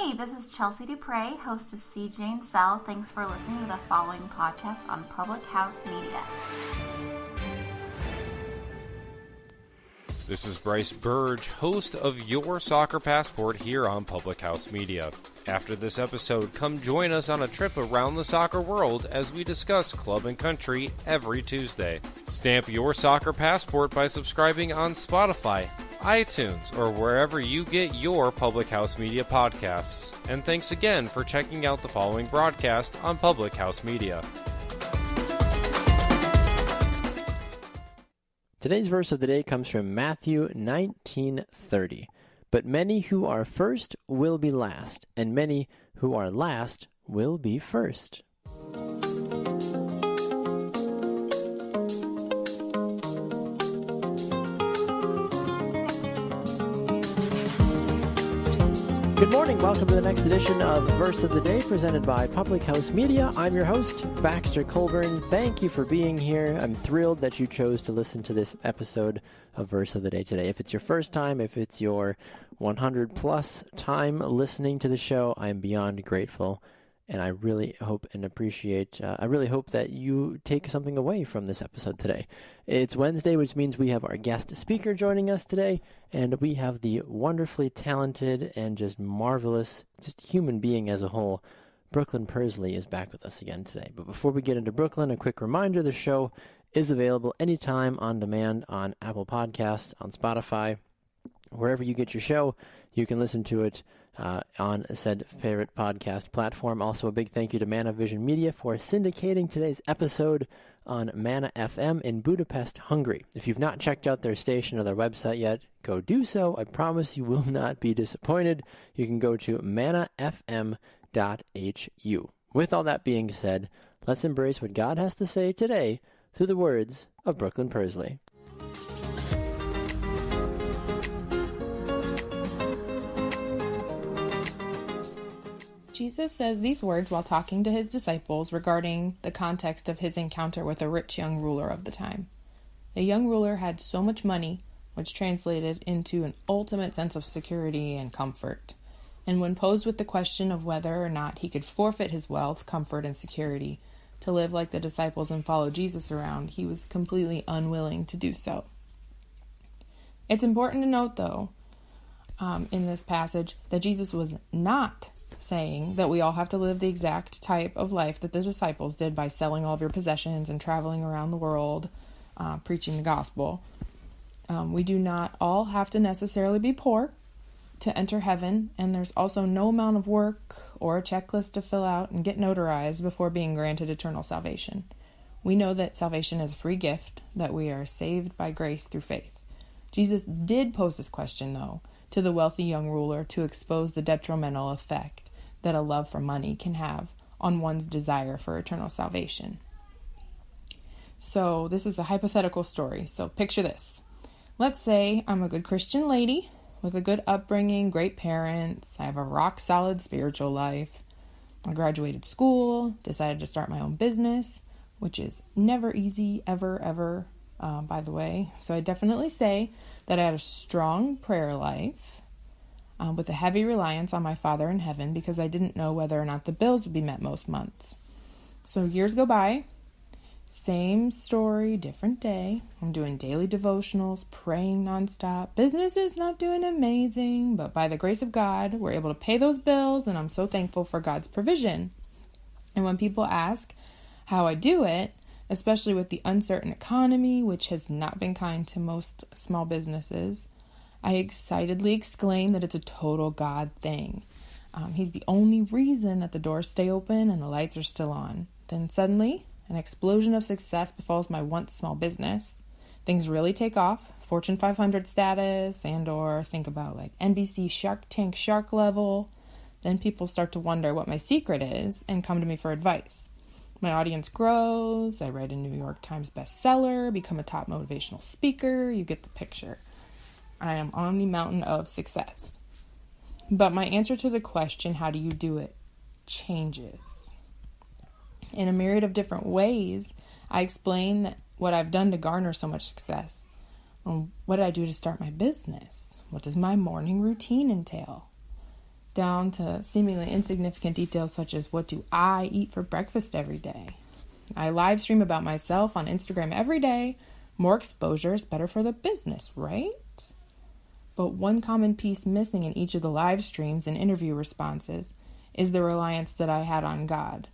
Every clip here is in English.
Hey, this is Chelsea Dupre, host of CJ and Cell. Thanks for listening to the following podcast on Public House Media. This is Bryce Burge, host of Your Soccer Passport here on Public House Media. After this episode, come join us on a trip around the soccer world as we discuss club and country every Tuesday. Stamp your soccer passport by subscribing on Spotify, iTunes, or wherever you get your Public House Media podcasts. And thanks again for checking out the following broadcast on Public House Media. Today's verse of the day comes from Matthew 19:30. But many who are first will be last, and many who are last will be first. Good morning. Welcome to the next edition of Verse of the Day presented by Public House Media. I'm your host, Baxter Colburn. Thank you for being here. I'm thrilled that you chose to listen to this episode of Verse of the Day today. If it's your first time, if it's your 100 plus time listening to the show, I'm beyond grateful. And I really hope and appreciate, I really hope that you take something away from this episode today. It's Wednesday, which means we have our guest speaker joining us today, and we have the wonderfully talented and just marvelous, just human being as a whole, Brooklyn Pursley is back with us again today. But before we get into Brooklyn, a quick reminder, the show is available anytime on demand on Apple Podcasts, on Spotify, wherever you get your show. You can listen to it on said favorite podcast platform. Also, a big thank you to Mana Vision Media for syndicating today's episode on Mana FM in Budapest, Hungary. If you've not checked out their station or their website yet, go do so. I promise you will not be disappointed. You can go to manafm.hu. With all that being said, let's embrace what God has to say today through the words of Brooklyn Pursley. Jesus says these words while talking to his disciples regarding the context of his encounter with a rich young ruler of the time. The young ruler had so much money, which translated into an ultimate sense of security and comfort. And when posed with the question of whether or not he could forfeit his wealth, comfort, and security to live like the disciples and follow Jesus around, he was completely unwilling to do so. It's important to note, though, in this passage, that Jesus was not saying that we all have to live the exact type of life that the disciples did by selling all of your possessions and traveling around the world, preaching the gospel. We do not all have to necessarily be poor to enter heaven, and there's also no amount of work or a checklist to fill out and get notarized before being granted eternal salvation. We know that salvation is a free gift, that we are saved by grace through faith. Jesus did pose this question, though, to the wealthy young ruler to expose the detrimental effect that a love for money can have on one's desire for eternal salvation. So this is a hypothetical story. So picture this. Let's say I'm a good Christian lady with a good upbringing, great parents. I have a rock solid spiritual life. I graduated school, decided to start my own business, which is never easy, ever, by the way. So I definitely say that I had a strong prayer life with a heavy reliance on my Father in heaven because I didn't know whether or not the bills would be met most months. So years go by, same story, different day. I'm doing daily devotionals, praying nonstop. Business is not doing amazing, but by the grace of God, we're able to pay those bills, and I'm so thankful for God's provision. And when people ask how I do it, especially with the uncertain economy, which has not been kind to most small businesses, I excitedly exclaim that it's a total God thing. He's the only reason that the doors stay open and the lights are still on. Then suddenly, an explosion of success befalls my once small business. Things really take off, Fortune 500 status, and or think about like NBC Shark Tank shark level. Then people start to wonder what my secret is and come to me for advice. My audience grows, I write a New York Times bestseller, become a top motivational speaker, you get the picture. I am on the mountain of success. But my answer to the question, how do you do it, changes. In a myriad of different ways, I explain what I've done to garner so much success. What did I do to start my business? What does my morning routine entail? down to seemingly insignificant details such as, what do I eat for breakfast every day? I live stream about myself on Instagram every day. More exposure is better for the business, right? But one common piece missing in each of the live streams and interview responses is the reliance that I had on God.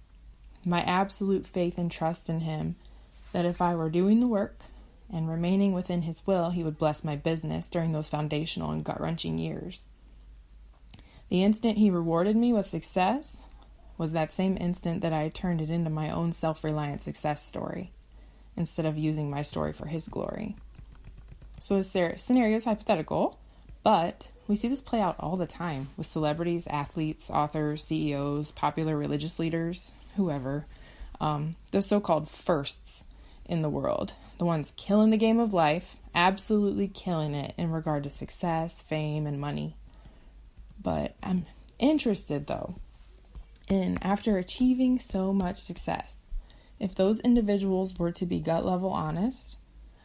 My absolute faith and trust in Him that if I were doing the work and remaining within His will, He would bless my business during those foundational and gut-wrenching years. The instant He rewarded me with success was that same instant that I turned it into my own self-reliant success story, instead of using my story for His glory. So this scenario is hypothetical, but we see this play out all the time with celebrities, athletes, authors, CEOs, popular religious leaders, whoever, the so-called firsts in the world, the ones killing the game of life, absolutely killing it in regard to success, fame, and money. But I'm interested, though, in after achieving so much success, if those individuals were to be gut-level honest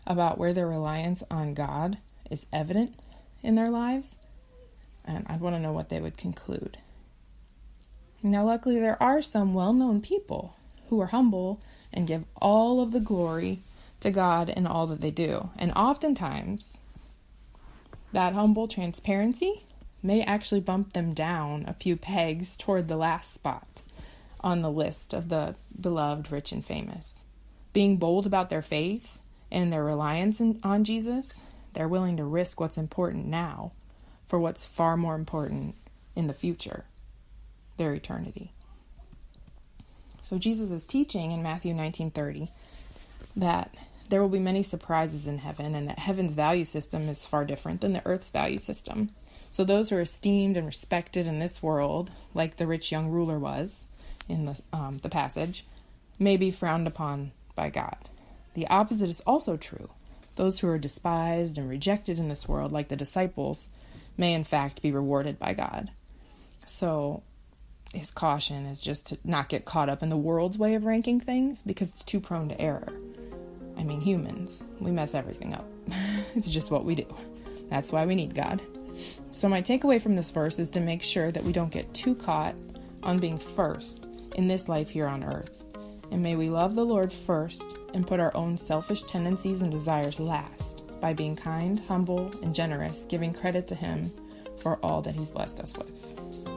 about where their reliance on God is evident in their lives, and I'd want to know what they would conclude. Now, luckily, there are some well-known people who are humble and give all of the glory to God in all that they do. And oftentimes, that humble transparency may actually bump them down a few pegs toward the last spot on the list of the beloved, rich, and famous. Being bold about their faith and their reliance on Jesus, they're willing to risk what's important now for what's far more important in the future, their eternity. So Jesus is teaching in Matthew 19:30 that there will be many surprises in heaven, and that heaven's value system is far different than the earth's value system. So those who are esteemed and respected in this world, like the rich young ruler was in the passage, may be frowned upon by God. The opposite is also true. Those who are despised and rejected in this world, like the disciples, may in fact be rewarded by God. So his caution is just to not get caught up in the world's way of ranking things, because it's too prone to error. I mean, humans, we mess everything up. It's just what we do. That's why we need God. So my takeaway from this verse is to make sure that we don't get too caught on being first in this life here on earth. And may we love the Lord first and put our own selfish tendencies and desires last by being kind, humble, and generous, giving credit to Him for all that He's blessed us with.